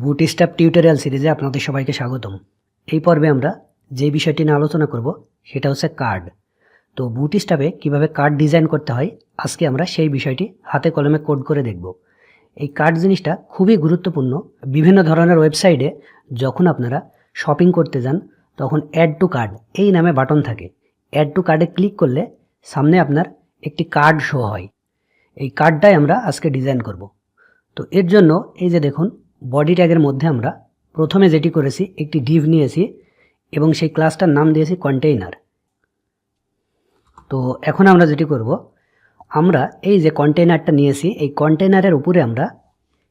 Bootstrap tutorial সিরিজে আপনাদের সবাইকে স্বাগতম। এই পর্বে আমরা যে বিষয়টি নিয়ে আলোচনা করব সেটা হচ্ছে কার্ড। তো বুটস্ট্র্যাপে কিভাবে কার্ড ডিজাইন করতে হয় আজকে আমরা সেই বিষয়টি হাতে কলমে কোড করে দেখব। এই কার্ড জিনিসটা খুবই গুরুত্বপূর্ণ। বিভিন্ন ধরনের ওয়েবসাইটে যখন আপনারা শপিং করতে যান তখন অ্যাড টু কার্ড এই নামে বাটন থাকে। অ্যাড টু কার্ডে ক্লিক করলে সামনে আপনার একটি কার্ড শো হয়। এই কার্ডটাই আমরা আজকে ডিজাইন করব। তো এর জন্য এই যে দেখুন, বডি ট্যাগের মধ্যে আমরা প্রথমে যেটি করেছি একটি ডিভ নিয়েছি এবং সেই ক্লাসটার নাম দিয়েছি কন্টেইনার। তো এখন আমরা যেটি করব, আমরা এই যে কন্টেইনারটা নিয়েছি এই কন্টেইনারের উপরে আমরা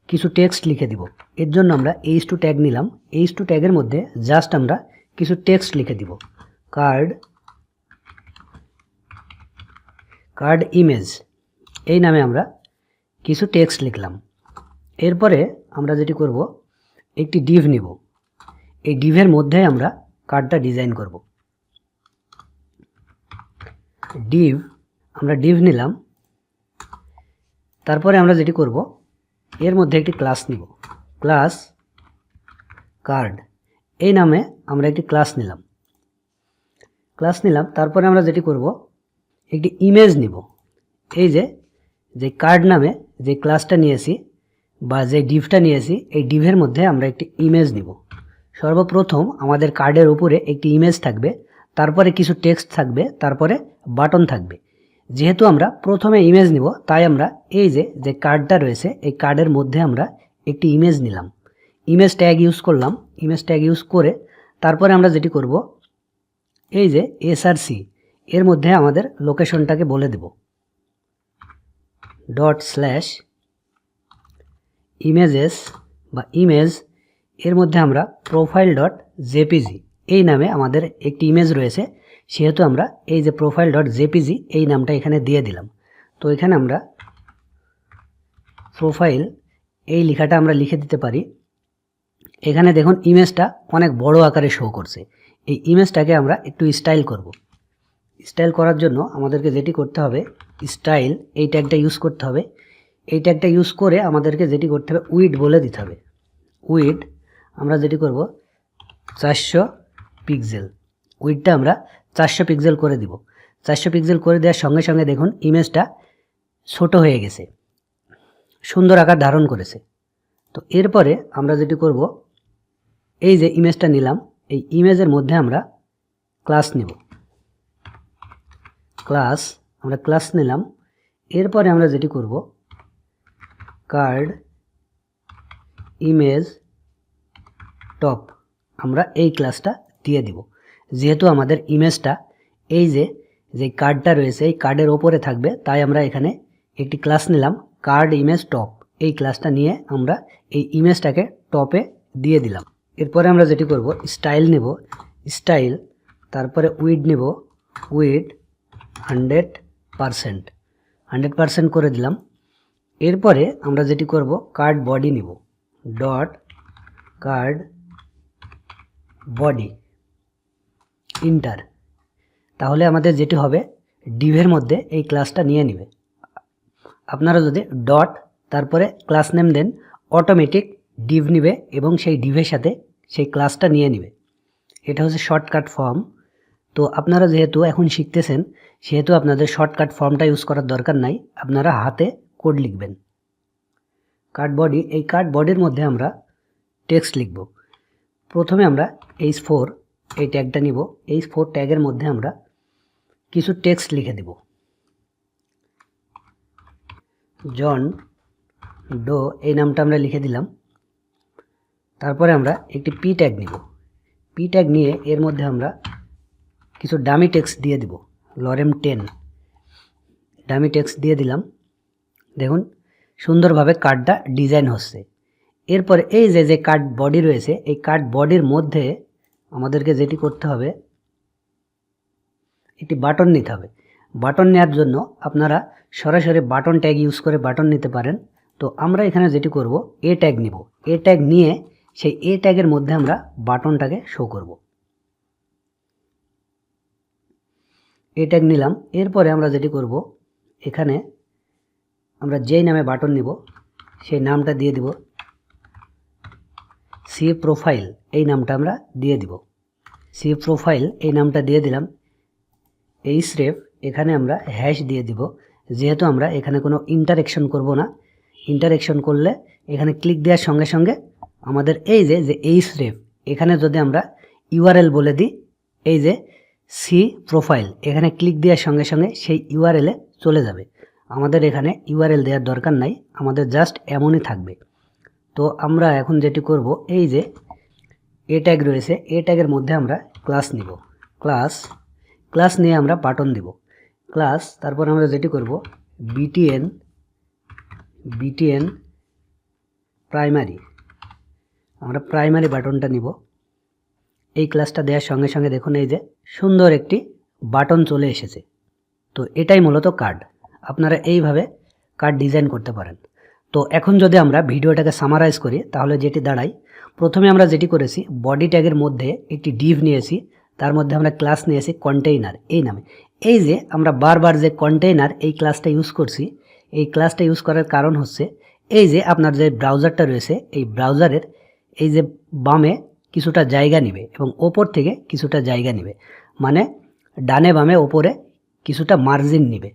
কিছু টেক্সট লিখে দিব। এর জন্য আমরা এইচ টু ট্যাগ নিলাম। এইচ টু ট্যাগের মধ্যে জাস্ট আমরা কিছু টেক্সট লিখে দিব। কার্ড ইমেজ এই নামে আমরা কিছু টেক্সট লিখলাম। এরপরে আমরা যেটি করব, একটি ডিভ নিব। এই ডিভের মধ্যে আমরা কার্ডটা ডিজাইন করব। আমরা ডিভ নিলাম। তারপরে আমরা যেটি করব, এর মধ্যে একটি ক্লাস নিব। ক্লাস কার্ড এই নামে আমরা একটি ক্লাস নিলাম। তারপরে আমরা যেটি করব, একটি ইমেজ নিব। এই যে কার্ড নামে যে ক্লাসটা নিয়েছি বা যে ডিভটা নিয়েছি এই ডিভের মধ্যে আমরা একটি ইমেজ নিব। সর্বপ্রথম আমাদের কার্ডের উপরে একটি ইমেজ থাকবে, তারপরে কিছু টেক্সট থাকবে, তারপরে বাটন থাকবে। যেহেতু আমরা প্রথমে ইমেজ নিব তাই আমরা এই যে কার্ডটা রয়েছে এই কার্ডের মধ্যে আমরা একটি ইমেজ নিলাম। ইমেজ ট্যাগ ইউজ করলাম। ইমেজ ট্যাগ ইউজ করে তারপরে আমরা যেটি করব, এই যে এসআরসি এর মধ্যে আমাদের লোকেশনটাকে বলে দেব। ./images বা ইমেজ এর মধ্যে আমরা profile.jpg এই নামে আমাদের একটি ইমেজ রয়েছে, সেহেতু আমরা এই যে profile.jpg এই নামটা এখানে দিয়ে দিলাম। তো এখানে আমরা প্রোফাইল এই লেখাটা আমরা লিখে দিতে পারি। এখানে দেখুন ইমেজটা অনেক বড় আকারে শো করছে। এই ইমেজটাকে আমরা একটু স্টাইল করব। স্টাইল করার জন্য আমাদেরকে যেটি করতে হবে, স্টাইল এই ট্যাগটা ইউজ করতে হবে। এই ট্যাগটা ইউজ করে আমাদেরকে যেটি করতে হবে, উইড বলে দিতে হবে। উইড আমরা যেটি করব 400 পিক্সেল। উইডটা আমরা 400 পিক্সেল করে দিব। 400 পিক্সেল করে দেওয়ার সঙ্গে সঙ্গে দেখুন ইমেজটা ছোট হয়ে গেছে, সুন্দর আকার ধারণ করেছে। তো এরপরে আমরা যেটি করব, এই যে ইমেজটা নিলাম এই ইমেজের মধ্যে আমরা ক্লাস নিব। আমরা ক্লাস নিলাম। এরপরে আমরা যেটি করব, কার্ড ইমেজ টপ আমরা এই ক্লাসটা দিয়ে দিব। যেহেতু আমাদের ইমেজটা এই যে কার্ডটা রয়েছে এই কার্ডের ওপরে থাকবে তাই আমরা এখানে একটি ক্লাস নিলাম, কার্ড ইমেজ টপ। এই ক্লাসটা নিয়ে আমরা এই ইমেজটাকে টপে দিয়ে দিলাম। এরপরে আমরা যেটি করব, স্টাইল নেব। স্টাইল তারপরে উইড নেব। উইড 100% করে দিলাম। এরপরে আমরা যেটি করব, কার্ড বডি নিব। Card body inter. তাহলে আমাদের যেটি হবে, ডিভের মধ্যে এই ক্লাসটা নিয়ে নেবে। আপনারা যদি তারপরে ক্লাস নেম দেন অটোমেটিক ডিভ নিবে এবং সেই ডিভের সাথে সেই ক্লাসটা নিয়ে নেবে। এটা হচ্ছে শর্টকাট ফর্ম। তো আপনারা যেহেতু এখন শিখতেছেন সেহেতু আপনাদের শর্টকাট ফর্মটা ইউজ করার দরকার নাই, আপনারা হাতে কোড লিখবেন। কার্ড বডি, এই কার্ড বডির মধ্যে আমরা টেক্সট লিখব। প্রথমে আমরা H4 এই ট্যাগটা নিব। H4 ট্যাগের মধ্যে আমরা কিছু টেক্সট লিখে দেব। জন ডো এই নামটা আমরা লিখে দিলাম। তারপরে আমরা একটি পি ট্যাগ নিব। পি ট্যাগ নিয়ে এর মধ্যে আমরা কিছু ডামি টেক্সট দিয়ে দিব। লরেম 10 ডামি টেক্সট দিয়ে দিলাম। দেখুন সুন্দরভাবে কার্ডটা ডিজাইন হচ্ছে। এরপরে এই যে কার্ড বডি রয়েছে এই কার্ড বডির মধ্যে আমাদেরকে যেটি করতে হবে, একটি বাটন নিতে হবে। বাটন নেওয়ার জন্য আপনারা সরাসরি বাটন ট্যাগ ইউজ করে বাটন নিতে পারেন। তো আমরা এখানে যেটি করব, এ ট্যাগ নিব। এ ট্যাগ নিয়ে সেই এ ট্যাগের মধ্যে আমরা বাটনটাকে শো করব। এ ট্যাগ নিলাম। এরপরে আমরা যেটি করব, এখানে আমরা যেই নামে বাটন নিব সেই নামটা দিয়ে দিব। সি প্রোফাইল এই নামটা আমরা দিয়ে দিব। সি প্রোফাইল এই নামটা দিয়ে দিলাম। href এখানে আমরা হ্যাশ দিয়ে দিব, যেহেতু আমরা এখানে কোনো ইন্টারেকশন করব না। ইন্টারেকশন করলে এখানে ক্লিক দেওয়ার সঙ্গে সঙ্গে আমাদের এই যে href এখানে যদি আমরা ইউআরএল বলে দিই, এই যে সি প্রোফাইল এখানে ক্লিক দেওয়ার সঙ্গে সঙ্গে সেই ইউআরএলে চলে যাবে। আমাদের এখানে ইউআরএল দেওয়ার দরকার নাই, আমাদের জাস্ট এমনই থাকবে। তো আমরা এখন যেটি করব, এই যে এ ট্যাগ রয়েছে, এ ট্যাগের মধ্যে আমরা ক্লাস নিব। ক্লাস নিয়ে আমরা বাটন দিব ক্লাস। তারপর আমরা যেটি করব বিটিএন প্রাইমারি, আমরা প্রাইমারি বাটনটা নিব। এই ক্লাসটা দেওয়ার সঙ্গে সঙ্গে দেখুন এই যে সুন্দর একটি বাটন চলে এসেছে। তো এটাই মূলত কার্ড। আপনারা এইভাবে কার্ড ডিজাইন করতে পারেন। তো এখন যদি আমরা ভিডিওটাকে সামারাইজ করি তাহলে যেটি দাঁড়ায়, প্রথমে আমরা যেটি করেছি বডি ট্যাগের মধ্যে একটি ডিভ নিয়েছি, তার মধ্যে আমরা ক্লাস নিয়েছি কন্টেইনার এই নামে। এই যে আমরা বারবার যে কন্টেইনার এই ক্লাসটা ইউজ করছি, এই ক্লাসটা ইউজ করার কারণ হচ্ছে এই যে আপনার যে ব্রাউজারটা রয়েছে এই ব্রাউজারের এই যে বামে কিছুটা জায়গা নেবে এবং ওপর থেকে কিছুটা জায়গা নেবে, মানে ডানে বামে ওপরে কিছুটা মার্জিন নেবে।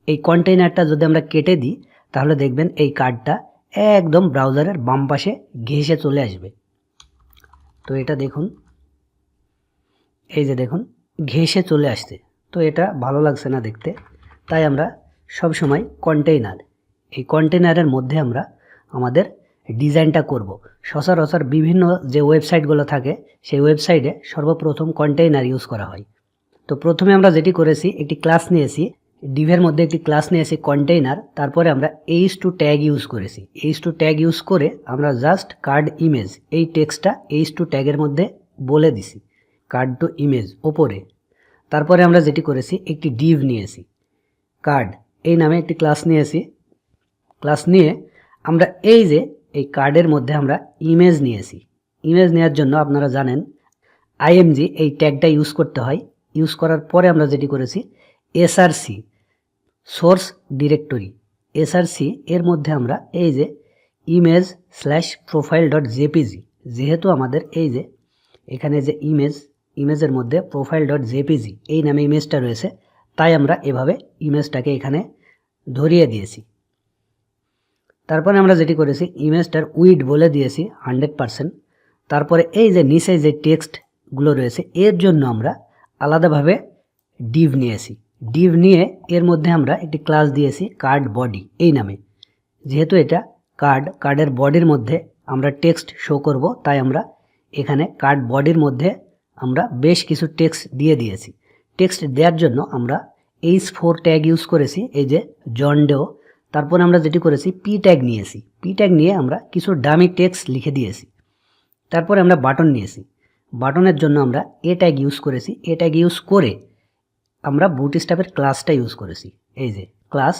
এই কন্টেইনারটা যদি আমরা কেটে দিই তাহলে দেখবেন এই কার্ডটা একদম ব্রাউজারের বাম পাশে ঘেঁষে চলে আসবে। তো এটা দেখুন, এই যে দেখুন ঘেঁষে চলে আসছে। তো এটা ভালো লাগছে না দেখতে, তাই আমরা সব সময় কন্টেইনার, এই কন্টেইনারের মধ্যে আমরা আমাদের ডিজাইনটা করব। সচরাচর বিভিন্ন যে ওয়েবসাইটগুলো থাকে সেই ওয়েবসাইটে সর্বপ্রথম কন্টেইনার ইউজ করা হয়। তো প্রথমে আমরা যেটি করেছি একটি ক্লাস নিয়েছি, ডিভের মধ্যে একটি ক্লাস নিয়েছি কন্টেইনার, তারপরে আমরা h2 ট্যাগ ইউজ করেছি। h2 ট্যাগ ইউজ করে আমরা জাস্ট কার্ড ইমেজ এই টেক্সটটা h2 ট্যাগের মধ্যে বলে দিছি, কার্ড টু ইমেজ ওপরে। তারপরে আমরা যেটি করেছি একটি ডিভ নিয়েছি, কার্ড এই নামে একটি ক্লাস নিয়েছি। ক্লাস নিয়ে আমরা এই যে এই কার্ডের মধ্যে আমরা ইমেজ নিয়েছি। ইমেজ নেওয়ার জন্য আপনারা জানেন img এই ট্যাগটা ইউজ করতে হয়। ইউজ করার পরে আমরা যেটি করেছি src সোর্স ডিরেক্টরি, src এর মধ্যে আমরা এই যে image/profile.jpg, যেহেতু আমাদের এই যে এখানে যে ইমেজের মধ্যে profile.jpg এই নামে ইমেজটা রয়েছে, তাই আমরা এভাবে ইমেজটাকে এখানে ধরিয়ে দিয়েছি। তারপরে আমরা যেটি করেছি ইমেজটার উইড বলে দিয়েছি 100%। তারপরে এই যে নিচে যে টেক্সটগুলো রয়েছে এর জন্য আমরা আলাদাভাবে ডিভ নিয়েছি। ডিভ নিয়ে এর মধ্যে আমরা একটি ক্লাস দিয়েছি কার্ড বডি এই নামে। যেহেতু এটা কার্ডের বডির মধ্যে আমরা টেক্সট শো করব, তাই আমরা এখানে কার্ড বডির মধ্যে আমরা বেশ কিছু টেক্সট দিয়ে দিয়েছি। টেক্সট দেওয়ার জন্য আমরা h4 ট্যাগ ইউজ করেছি, এই যে জন ডো। তারপর আমরা যেটি করেছি পি ট্যাগ নিয়েছি, পি ট্যাগ নিয়ে আমরা কিছু ডামি টেক্সট লিখে দিয়েছি। তারপরে আমরা বাটন নিয়েছি, বাটনের জন্য আমরা এ ট্যাগ ইউজ করেছি। এ ট্যাগ ইউজ করে আমরা বুটস্ট্র্যাপের ক্লাসটা ইউজ করেছি, এই যে ক্লাস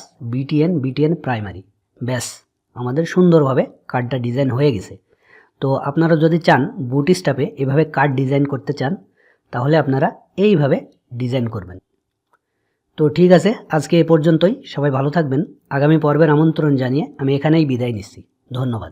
বিটিএন প্রাইমারি। ব্যাস, আমাদের সুন্দরভাবে কার্ডটা ডিজাইন হয়ে গেছে। তো আপনারা যদি চান বুটস্ট্র্যাপে এভাবে কার্ড ডিজাইন করতে চান তাহলে আপনারা এইভাবে ডিজাইন করবেন। তো ঠিক আছে, আজকে এ পর্যন্তই। সবাই ভালো থাকবেন। আগামী পর্বের আমন্ত্রণ জানিয়ে আমি এখানেই বিদায় নিচ্ছি। ধন্যবাদ।